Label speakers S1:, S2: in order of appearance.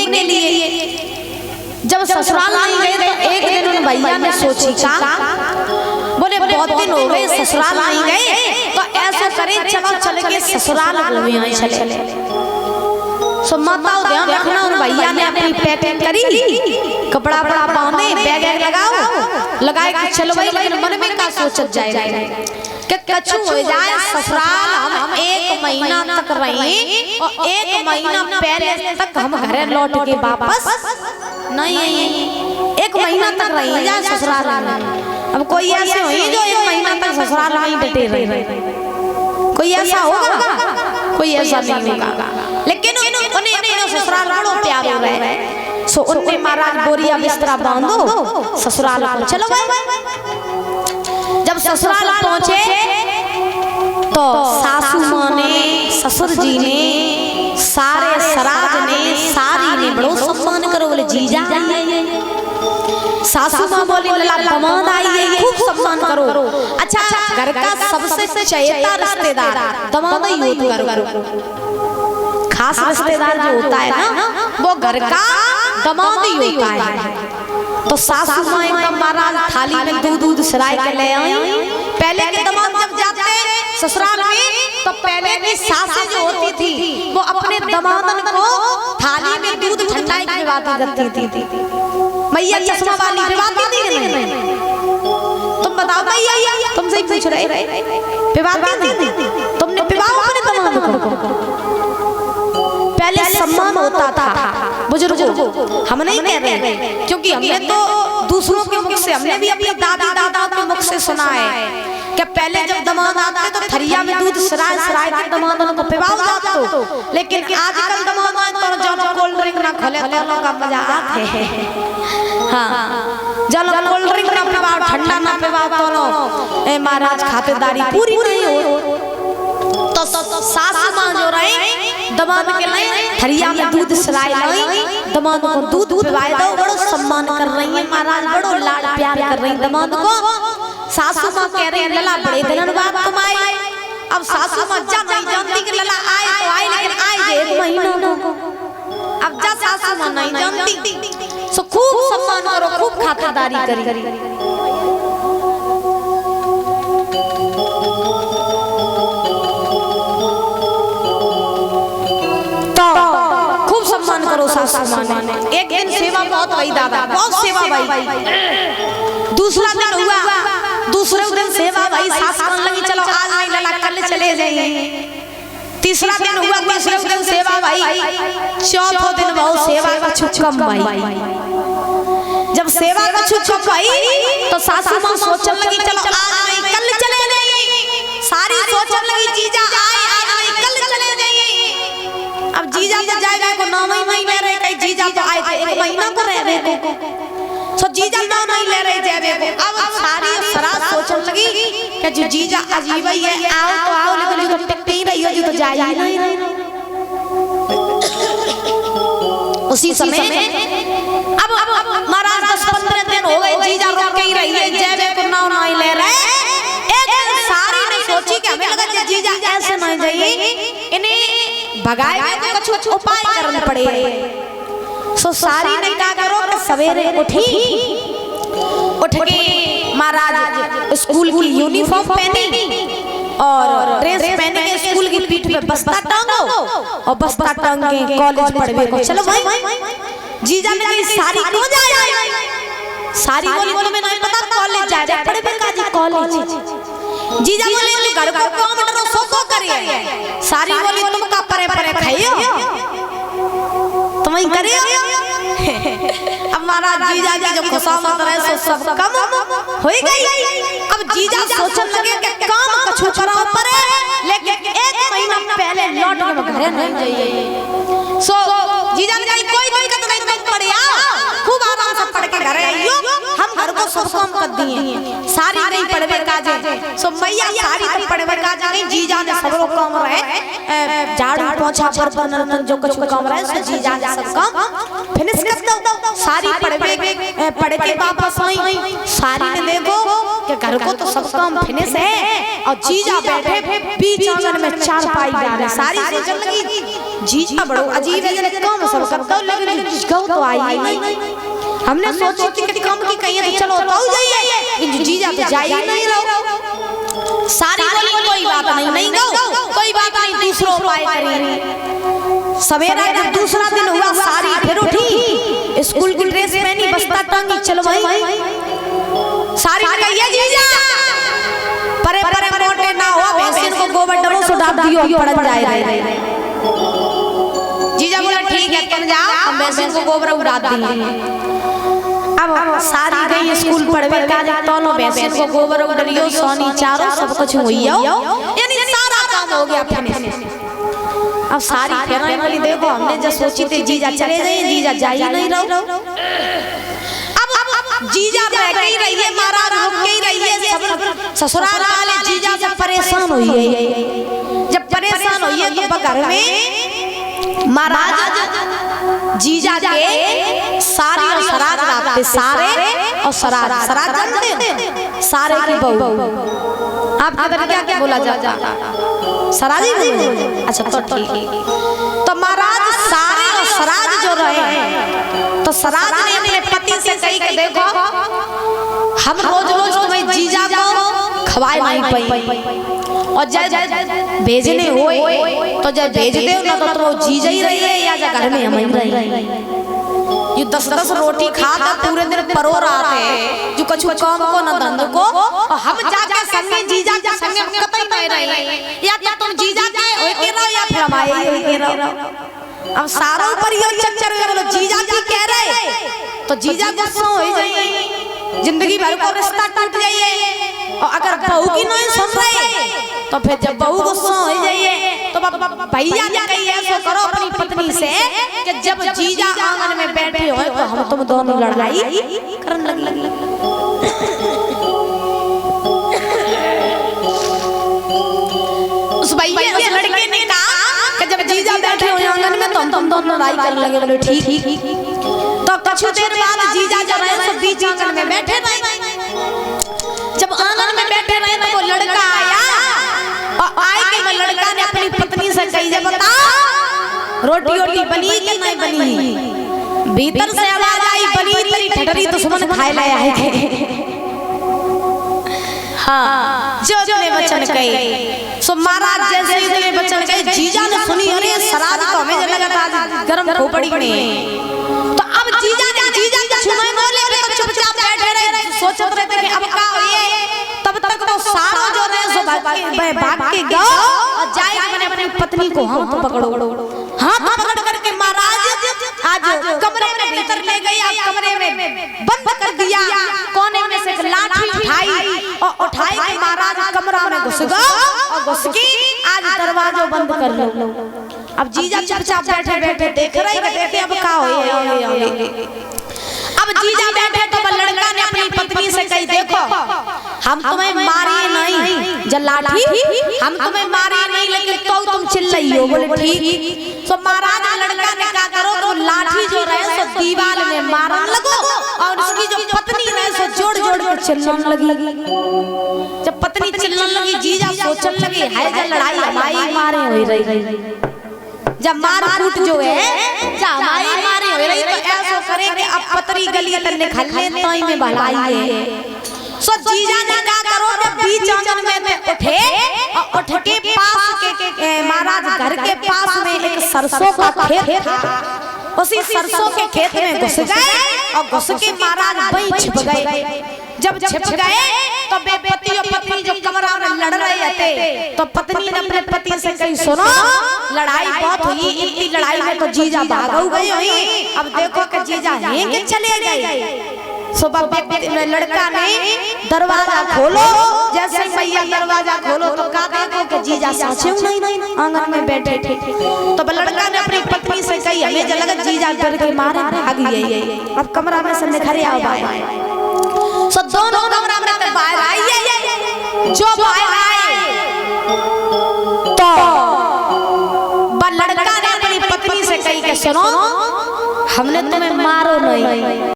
S1: होने के लिए जब ससुराल नहीं गए तो एक दिन उन भैया ने सोची का बोले बहुत दिन हो गए ससुराल नहीं गए तो ऐसा करें चलो चले के ससुराल घूमे चले। सो माताओं ध्यान रखना उन भैया ने अपनी पैकिंग करी कपड़ा बड़ा बांधे बैग लगाओ लगाए कि चलो भाई लेकिन मन में क्या सोचत जाए कि कछु हो जाए ससुराल हम 1 महीना तक रहे और 1 महीना पहले तक हम घर लौट के वापस नहीं 1 महीना तक रहे जाए ससुराल में। अब कोई ऐसे हुई जो 1 महीना तक ससुराल में डटे रहे कोई ऐसा होगा कोई ऐसा नहीं होगा लेकिन उन्हें अपने ससुराल बड़ो प्यार हो रहा है। सो उन्हें महाराज बोरिया बिस्तरा बांधो ससुराल चलो भाई। जब ससुराल पहुंचे तो सासू माँ ने ससुर जी ने सारे सराज ने सारी ने बड़ो सम्मान करो बोले जीजा सासू माँ बोली लला दमाद आई है खूब सम्मान करो। अच्छा घर का सबसे चहेता रिश्तेदार दमाद ही होता करो खास रिश्तेदार जो होता है ना वो घर का दमाद ही होता है। तो सासू माँ एकदम महाराज थाली में दूध सराय के ले आई। पहले के दमाद जब जाते ससुराल में तो पहले की सासें जो होती थी वो अपने दमादन को थाली में दूध ठंडाई की बात करती थी। मैया चश्मा वाली पिवाती थी नहीं तुम बताओ भैया तुमसे ही पूछ रहे पिवाती थी तुमने पिवाओ अपने दमाद को। पहले सम्मान होता था बुजुर्गों हम नहीं कह रहे क्योंकि हमने तो दूसरों के मुख से हमने भी अपने दादा दादा के मुख से सुना है कि पहले जब दमाद आते तो थरिया में दूध सराय सराय के दमादों को पिवाओ जाते तो लेकिन आजकल दमाद आए तो जब कोल्ड ड्रिंक ना खोले तो लोग का मजा आते हैं। हाँ जब कोल्ड ड्रिंक ना पिवाओ ठंडा ना पिवाओ तो लोग महाराज खातिरदारी पूरी नहीं हो। तो सासू माँ जो रहे दमाद के लिए थरिया में दूध सराय लाई दमाद को दूध पिवाए दो बड़ो सम्मान कर रही है महाराज बड़ो लाड प्यार कर रही दमाद को। सासू माँ कह रही लला बड़े दिनों बाद तुम आए। अब सासू माँ जा नहीं जानती कि लला आए तो आए लेकिन आए 1 महीना अब जा सासू माँ नहीं जानती। सो खूब सम्मान करो खूब खातिरदारी करी। करो सासू माँ ने एक दिन सेवा बहुत भाई दादा बहुत सेवा भाई। दूसरा दिन हुआ दूसरे दिन सेवा भाई सास कहने लगी चलो आज नहीं लला कल चले जाइए। तीसरा दिन हुआ तीसरे दिन सेवा भाई। चौथा दिन बहुत सेवा का छुकम भाई। जब सेवा का छुकम भाई तो सासू माँ सोचने लगी चलो आज नहीं कल चले जाइए। सारी सोचने लगी जीजा आए आज नहीं कल चले जाइए। अब जीजा तो जाएगा को 9 महीने रहे कहीं जीजा तो आए थे 1 महीना को रह रहे को सो जीजा 9 महीने ले रहे जावे को। अब सारी सराज सोचने लगी कि जो जीजा अजीब ही है आओ तो आओ लेकिन जो टिकते ही रही हो जो तो जाए ही नहीं। उसी समय अब महाराज 10-15 दिन हो गए जीजा रोक ही रही है जावे को 9 महीने ले रहे। एक दिन सारी ने सोची कि हमें लगा जीजा ऐसे नहीं जाइए इन्हें भगाए में कुछ उपाय करने पड़े। सो सारी ने क्या करो कि सवेरे उठ के महाराज स्कूल की यूनिफॉर्म पहनी और ड्रेस पहन के स्कूल की पीठ पे बस्ता टांगो और बस्ता टांग के कॉलेज पढ़वे को चलो भाई। जीजा ने कही सारी को जाए सारी बोली तुम्हें नहीं पता कॉलेज जाए पढ़वे का जी कॉलेज। जीजा बोले घर को काम करो सो करिए। सारी बोली तुम का परे परे खाइयो तुम ही करियो। अब महाराज जीजा जी जो खुशामद रहे सो सब कम हो गई। अब जीजा सोचने लगे कि काम कछु करो परे लेकिन 1 महीना पहले लौट के घर नहीं जाइए। सो जीजा ने कहा कोई दिक्कत नहीं तुम पढ़े आओ खूब आराम से पढ़ के घर आइयो हम घर को सब काम कर दिए। सारी नहीं पढ़वे काजे सो मैया सारी तो पढ़वे काजे नहीं जीजा ने सब लोग काम रहे झाड़ू पोछा बर्तन जो कुछ काम रहे सो जीजा ने सब काम फिनिश कर दो। सारी पढ़वे पढ़ के वापस आई सारी ने देखो कि घर को तो सब काम फिनिश है और जीजा बैठे बीच आंगन में चारपाई डाले। सारी सोचने लगी जीजा बड़ो अजीब है, कम सब करता लेकिन गौ तो आई नहीं। हमने सोची थी कि कम की कहीं तो चलो तो जाइए, लेकिन जीजा तो जा ही नहीं रहो। सारी बोली कोई बात नहीं, नहीं गौ कोई बात नहीं, दूसरों उपाय करेंगे। सवेरा जब दूसरा दिन हुआ सारी फिर उठी, स्कूल की ड्रेस पहनी, बस्ता टांगी, चलो भाई सारी कहिए जीजा परे परे मोटे ना हो, भैंसिन को गोबर डलो से डाल दियो पड़ जाए। जीजा बोला ठीक है तुम जाओ, हम भैंसिन को गोबर उड़ा देंगे। अब सारी गई स्कूल पढ़वे काज तोनो भैंसिन को गोबर उड़लियो, सोनी चारो सब कुछ होइयो, यानी सारा काम हो गया अपने। अब सारी फेराई वाली देखो हमने जो सोची थी जीजा चले गए, जीजा जा ही नहीं रहो। अब जीजा रह गई रही है, महाराज रुक गई रही है, सब ससुराल वाले जीजा जब परेशान हुई है, जब परेशान हुई है तो घर में महाराज जीजा के सारी और सराज रात सारे और सराज जानते सारे की बहू। आप इधर क्या क्या बोला जाता? सराजी बोले। अच्छा तो ठीक है। तो महाराज सारे और सराज जो रहे, तो सराज ने अपने पति से कही कि देखो हम रोज रोज तुम्हें जीजा को खवाए नहीं पाई, और जब भेजने होए तो जब भेज दे ना तो तुम जीजा ही रही है या घर में हम ही रही। ये 10-10 रोटी खाता पूरे दिन परो रहा है, जो कछु काम को न धंध को, और हम जाके संगे जीजा के संगे कतई नहीं रहे, या तो तुम जीजा के होए के रहो या फिर हमारे होए के रहो। अब सारों पर ये चक्कर में बोलो जीजा की कह रहे, तो जीजा गुस्सा हो जाइए, जिंदगी भर को रिश्ता टूट जाइए। और अगर बहू की नहीं सुन रहे तो फिर जब बहू गुस्सा हो जाइए तो भैया ने कही ऐसा करो अपनी पत्नी से कि जब जीजा आंगन में बैठे हो तो हम तुम दोनों लड़ाई करने लगी। उस भैया उस लड़के ने कहा कि जब जीजा बैठे हो आंगन में तो हम तुम दोनों लड़ाई करने लगे। बोले ठीक। तो कुछ देर बाद जीजा जब रहे तो बीच आंगन में बैठे रहे। जब आंगन में बैठे रहे तो वो लड़का आया, और आए के वो लड़का ने अपनी पत्नी से कही जब बता रोटी रोटी बनी कि नहीं बनी? भीतर से आवाज आई बनी, तेरी ठटरी दुश्मन खाए लाया है। हाँ जो ने वचन कहे सो महाराज जैसे इतने वचन कहे जीजा ने सुनी, अरे सराज तो हमें लगा गरम खोपड़ी में। तो अब जीजा के सुनाई बोले तो चुपचाप बैठे रहे, सोचत रहे थे कि अब क्या होइए। तब तक वो सारा जो रहे सो भाग के गया और जाए मैंने अपनी पत्नी को हाथ पकड़ो, हाथ पकड़ करके महाराज आज कमरे में भीतर ले गई, आज कमरे में बंद कर दिया। कोने में से एक लाठी उठाई और उठाई के महाराज कमरा में घुस गया, और घुस के आज दरवाजा बंद कर लो। अब जीजा चुपचाप बैठे बैठे देख रहे देखे अब क्या होइए। अब जीजा बैठे तो लड़का ने अपनी पत्नी से कही देखो हम तुम्हें मारे नहीं, जब लाठी हम तुम्हें मारे नहीं लेकिन तो तुम चिल्लाई हो। बोले ठीक। तो महाराज लड़का ने कहा करो तो लाठी जो रहे सो दीवार में मारने लगो, और उसकी जो पत्नी रहे सो जोड़ जोड़ कर चिल्लाने लगी। जब पत्नी चिल्लाने लगी जीजा सोचने लगे है जब लड़ाई हमारी मारे हो रही, जब मार कूट जो है जब हमारी मारे हो रही तो ऐसा करे कि अब पतरी गली तन्ने खल्ले ताई में भलाई है। सो जीजा ने क्या करो जब बीच आंगन में उठे और उठ के पास के महाराज घर के पास में एक सरसों का खेत था, उसी सरसों के खेत में घुस गए और घुस के महाराज वहीं छिप गए। जब छिप गए तो बेपति और पत्नी जो कमरा में लड़ रहे थे, तो पत्नी ने अपने पति से कही सुनो लड़ाई बहुत हुई, इतनी लड़ाई में तो जीजा भाग गई हुई, अब देखो कि जीजा हैं कि चले गए। सुबह लड़का ने दरवाजा खोलो, जैसे मैया दरवाजा खोलो तो कहा देखो कि जीजा साचे नहीं आंगन में बैठे थे। तो लड़का ने अपनी पत्नी से कही हमें जब लगा जीजा डर के मारे भाग गई, अब कमरा में से निखरे आए। सो दोनों कमरा में बाहर आई, जो बाहर आए तो लड़का ने अपनी पत्नी से कही कि सुनो हमने तुम्हें मारो नहीं,